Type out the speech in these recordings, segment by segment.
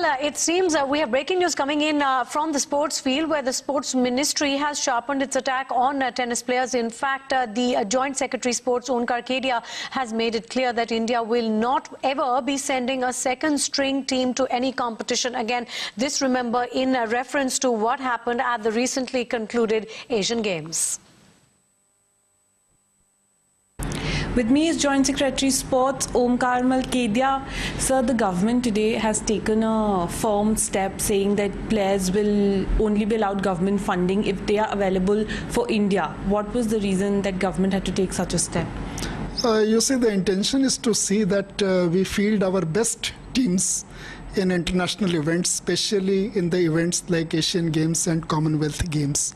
Well, it seems we have breaking news coming in from the sports field, where the sports ministry has sharpened its attack on tennis players. In fact, the Joint Secretary Sports, Onkar Kedia, has made it clear that India will not ever be sending a second-string team to any competition again. This, remember, in reference to what happened at the recently concluded Asian Games. With me is Joint Secretary Sports, Onkar Kedia. Sir, the government today has taken a firm step saying that players will only be allowed government funding if they are available for India. What was the reason that government had to take such a step? You see, the intention is to see that we field our best teams in international events, especially in the events like Asian Games and Commonwealth Games.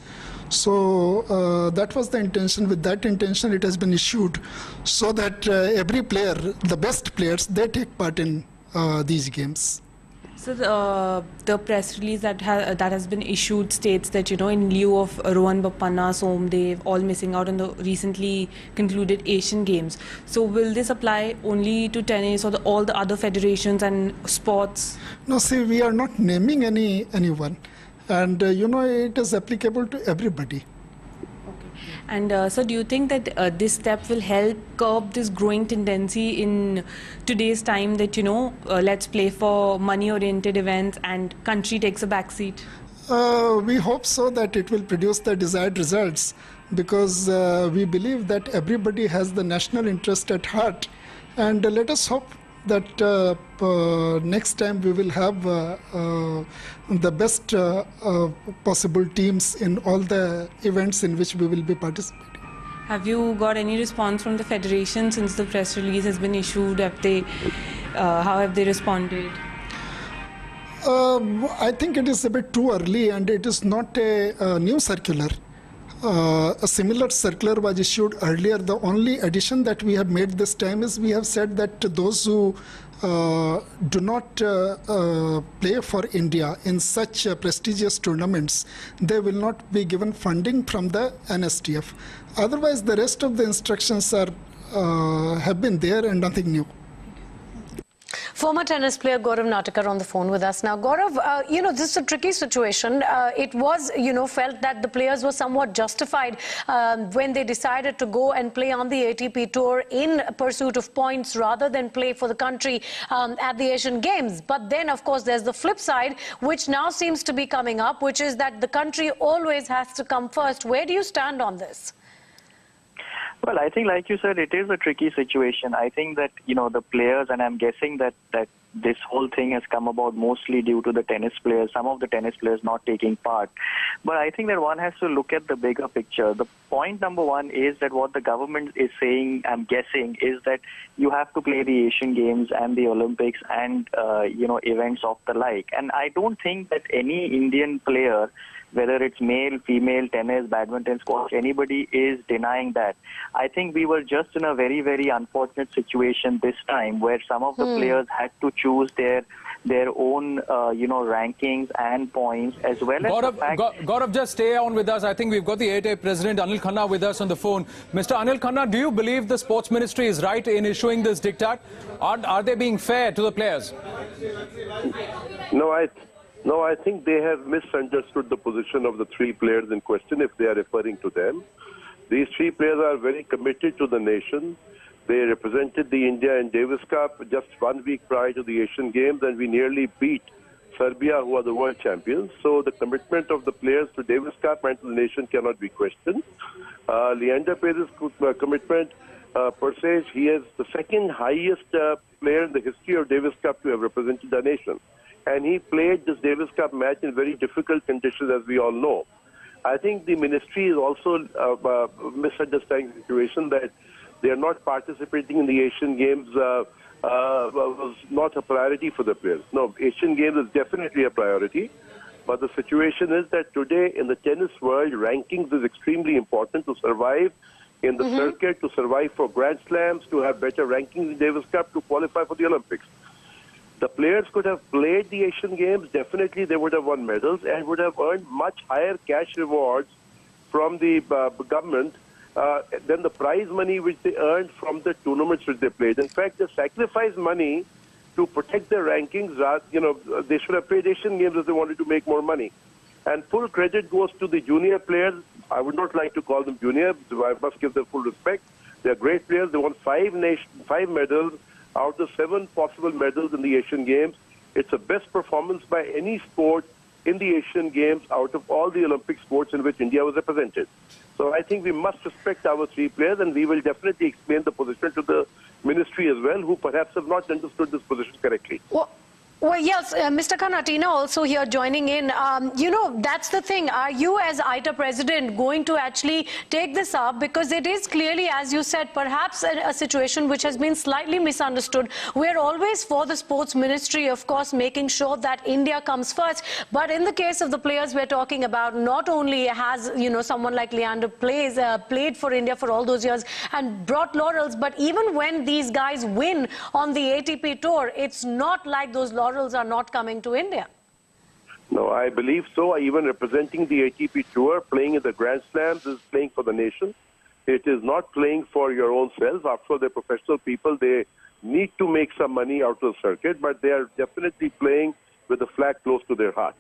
So that was the intention. With that intention, it has been issued so that every player, the best players, they take part in these games. So the press release that has been issued states that, you know, in lieu of Rohan Bopanna, Somdev, all missing out on the recently concluded Asian Games. So will this apply only to tennis or all the other federations and sports? No, see, we are not naming anyone. And, you know, it is applicable to everybody. Okay. And, so do you think that this step will help curb this growing tendency in today's time that, you know, let's play for money-oriented events and country takes a backseat? We hope so, that it will produce the desired results, because we believe that everybody has the national interest at heart. And let us hope that next time we will have the best possible teams in all the events in which we will be participating. Have you got any response from the federation since the press release has been issued? How have they responded? I think it is a bit too early, and it is not a new circular. A similar circular was issued earlier. The only addition that we have made this time is we have said that those who do not play for India in such prestigious tournaments, they will not be given funding from the NSTF. Otherwise, the rest of the instructions have been there and nothing new. Former tennis player Gaurav Natakar on the phone with us now. Gaurav, you know, this is a tricky situation. It was, you know, felt that the players were somewhat justified when they decided to go and play on the ATP Tour in pursuit of points rather than play for the country at the Asian Games. But then, of course, there's the flip side, which now seems to be coming up, which is that the country always has to come first. Where do you stand on this? Well, I think, like you said, it is a tricky situation. I think that, you know, the players, and I'm guessing that this whole thing has come about mostly due to the tennis players, some of the tennis players not taking part. But I think that one has to look at the bigger picture. The point number one is that what the government is saying, I'm guessing, is that you have to play the Asian Games and the Olympics and, you know, events of the like. And I don't think that any Indian player, whether it's male, female, tennis, badminton, squash, anybody is denying that. I think we were just in a very, very unfortunate situation this time where some of the players had to choose their own, you know, rankings and points, as well as Gaurav, Gaurav, just stay on with us. I think we've got the ATA President Anil Khanna with us on the phone. Mr. Anil Khanna, do you believe the Sports Ministry is right in issuing this diktat? Are they being fair to the players? No, I think they have misunderstood the position of the three players in question if they are referring to them. These three players are very committed to the nation. They represented the India in Davis Cup just 1 week prior to the Asian Games, and we nearly beat Serbia, who are the world champions. So the commitment of the players to Davis Cup and to the nation cannot be questioned. Leander Pais's commitment, per se, he is the second highest player in the history of Davis Cup to have represented the nation. And he played this Davis Cup match in very difficult conditions, as we all know. I think the ministry is also misunderstanding the situation that they are not participating in the Asian Games was not a priority for the players. No, Asian Games is definitely a priority. But the situation is that today in the tennis world, rankings is extremely important to survive in the circuit, to survive for Grand Slams, to have better rankings in Davis Cup, to qualify for the Olympics. The players could have played the Asian Games, definitely they would have won medals and would have earned much higher cash rewards from the government than the prize money which they earned from the tournaments which they played. In fact, the sacrifice money to protect their rankings. They should have played Asian Games if they wanted to make more money. And full credit goes to the junior players. I would not like to call them junior. I must give them full respect. They're great players. They won five medals out of 7 possible medals in the Asian Games. It's the best performance by any sport in the Asian Games out of all the Olympic sports in which India was represented. So I think we must respect our 3 players, and we will definitely explain the position to the ministry as well, who perhaps have not understood this position correctly. Well, yes, Mr. Kanatina also here joining in. That's the thing. Are you as ITA president going to actually take this up? Because it is clearly, as you said, perhaps a situation which has been slightly misunderstood. We're always for the sports ministry, of course, making sure that India comes first. But in the case of the players we're talking about, not only has, someone like Leander played for India for all those years and brought laurels, but even when these guys win on the ATP tour, it's not like those laurels are not coming to India. No, I believe so. Even representing the ATP Tour, playing in the Grand Slams is playing for the nation. It is not playing for your own self. After all, they're professional people. They need to make some money out of the circuit, but they are definitely playing with the flag close to their heart.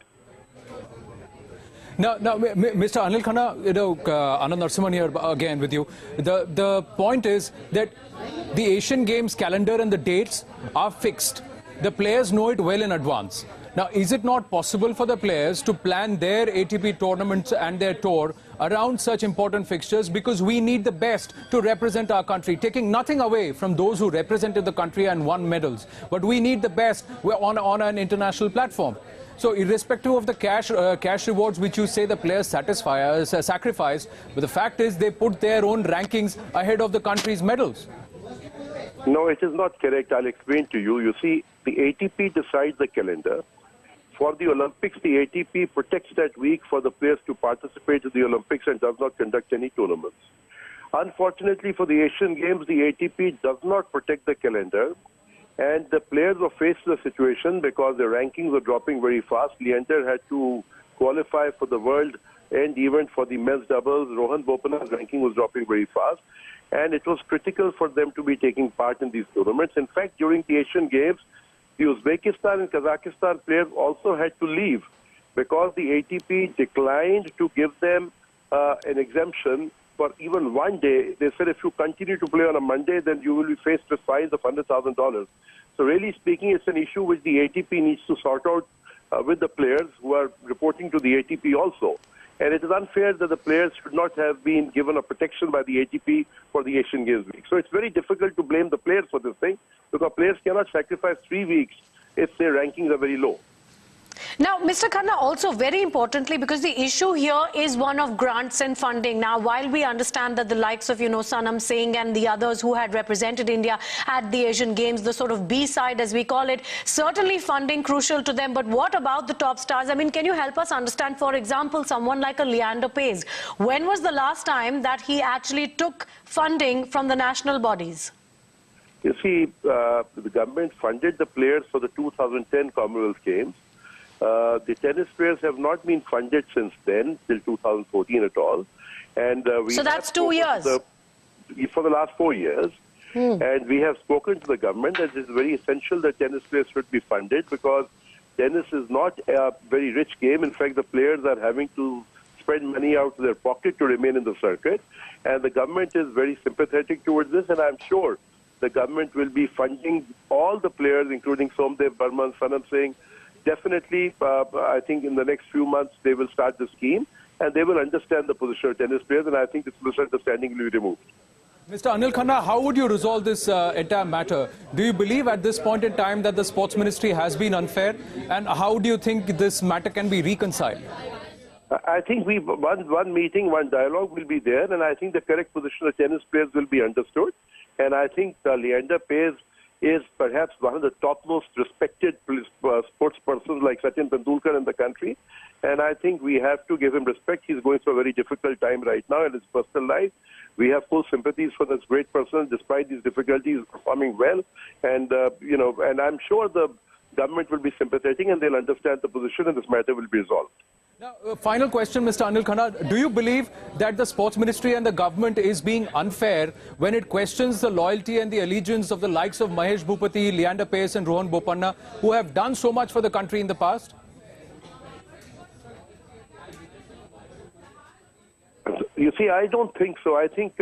Now, Mr. Anil Khanna, Anand Narasimhan here again with you. The point is that the Asian Games calendar and the dates are fixed. The players know it well in advance. Now, is it not possible for the players to plan their ATP tournaments and their tour around such important fixtures? Because we need the best to represent our country, taking nothing away from those who represented the country and won medals. But we need the best on an international platform. So irrespective of the cash rewards which you say the players sacrifice, but the fact is they put their own rankings ahead of the country's medals. No, it is not correct. I'll explain to you. You see, the ATP decides the calendar. For the Olympics, the ATP protects that week for the players to participate in the Olympics and does not conduct any tournaments. Unfortunately, for the Asian Games, the ATP does not protect the calendar. And the players were faced with a situation because their rankings were dropping very fast. Leander had to qualify for the world end event for the men's doubles. Rohan Bopanna's ranking was dropping very fast. And it was critical for them to be taking part in these tournaments. In fact, during the Asian Games, the Uzbekistan and Kazakhstan players also had to leave because the ATP declined to give them an exemption for even one day. They said if you continue to play on a Monday, then you will be faced with fines of $100,000. So really speaking, it's an issue which the ATP needs to sort out with the players who are reporting to the ATP also. And it is unfair that the players should not have been given a protection by the ATP for the Asian Games week. So it's very difficult to blame the players for this thing because players cannot sacrifice 3 weeks if their rankings are very low. Now, Mr. Khanna, also very importantly, because the issue here is one of grants and funding. Now, while we understand that the likes of, Sanam Singh and the others who had represented India at the Asian Games, the sort of B side, as we call it, certainly funding crucial to them. But what about the top stars? I mean, can you help us understand, for example, someone like a Leander Paes? When was the last time that he actually took funding from the national bodies? You see, the government funded the players for the 2010 Commonwealth Games. The tennis players have not been funded since then, till 2014 at all. And so that's 2 years? For the last 4 years. And we have spoken to the government that it is very essential that tennis players should be funded because tennis is not a very rich game. In fact, the players are having to spend money out of their pocket to remain in the circuit. And the government is very sympathetic towards this, and I'm sure the government will be funding all the players, including Somdev Burman, Sanam Singh. Definitely, I think in the next few months they will start the scheme and they will understand the position of tennis players, and I think this misunderstanding will be removed. Mr. Anil Khanna, how would you resolve this entire matter? Do you believe at this point in time that the sports ministry has been unfair, and how do you think this matter can be reconciled? I think one meeting, one dialogue will be there, and I think the correct position of tennis players will be understood. And I think Leander Paes is perhaps one of the topmost respected sports persons like Sachin Tendulkar in the country. And I think we have to give him respect. He's going through a very difficult time right now in his personal life. We have full sympathies for this great person. Despite these difficulties, performing well. And, and I'm sure the government will be sympathetic and they'll understand the position and this matter will be resolved. Now, final question, Mr. Anil Khanna. Do you believe that the Sports Ministry and the government is being unfair when it questions the loyalty and the allegiance of the likes of Mahesh Bhupati, Leander Paes and Rohan Bopanna, who have done so much for the country in the past? You see, I don't think so. I think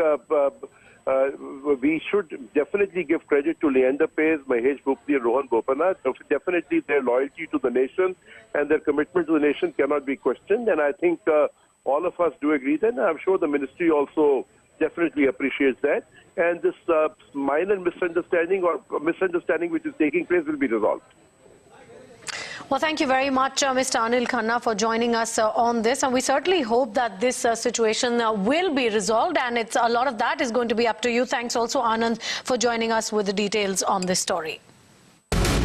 we should definitely give credit to Leander Paes, Mahesh Bhupati and Rohan Bopanna. Definitely their loyalty to the nation and their commitment to the nation cannot be questioned. And I think all of us do agree that. And I'm sure the ministry also definitely appreciates that. And this minor misunderstanding which is taking place will be resolved. Well, thank you very much, Mr. Anil Khanna, for joining us on this. And we certainly hope that this situation will be resolved. And a lot of that is going to be up to you. Thanks also, Anand, for joining us with the details on this story.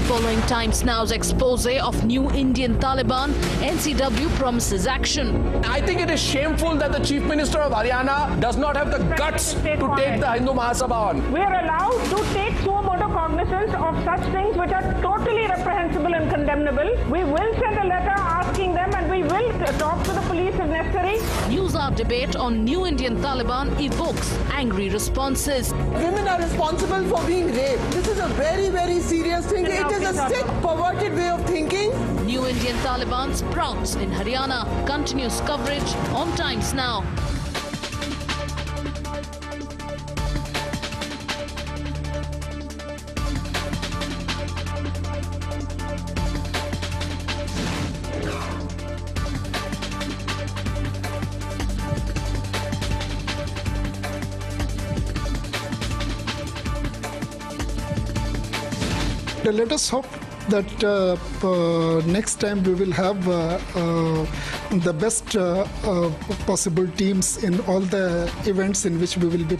Following Times Now's expose of new Indian Taliban, NCW promises action. I think it is shameful that the Chief Minister of Haryana does not have the guts to take the Hindu Mahasabha on. We are allowed to take suo motu cognizance of such things which are totally reprehensible and condemnable. We will send a letter asking them, and we will talk to the police if necessary. NewsHour debate on new Indian Taliban evokes angry responses. Women are responsible for being raped. This is a very, very serious thing. It is a sick, perverted way of thinking. New Indian Taliban sprouts in Haryana. Continuous coverage on Times Now. Let us hope that next time we will have the best possible teams in all the events in which we will be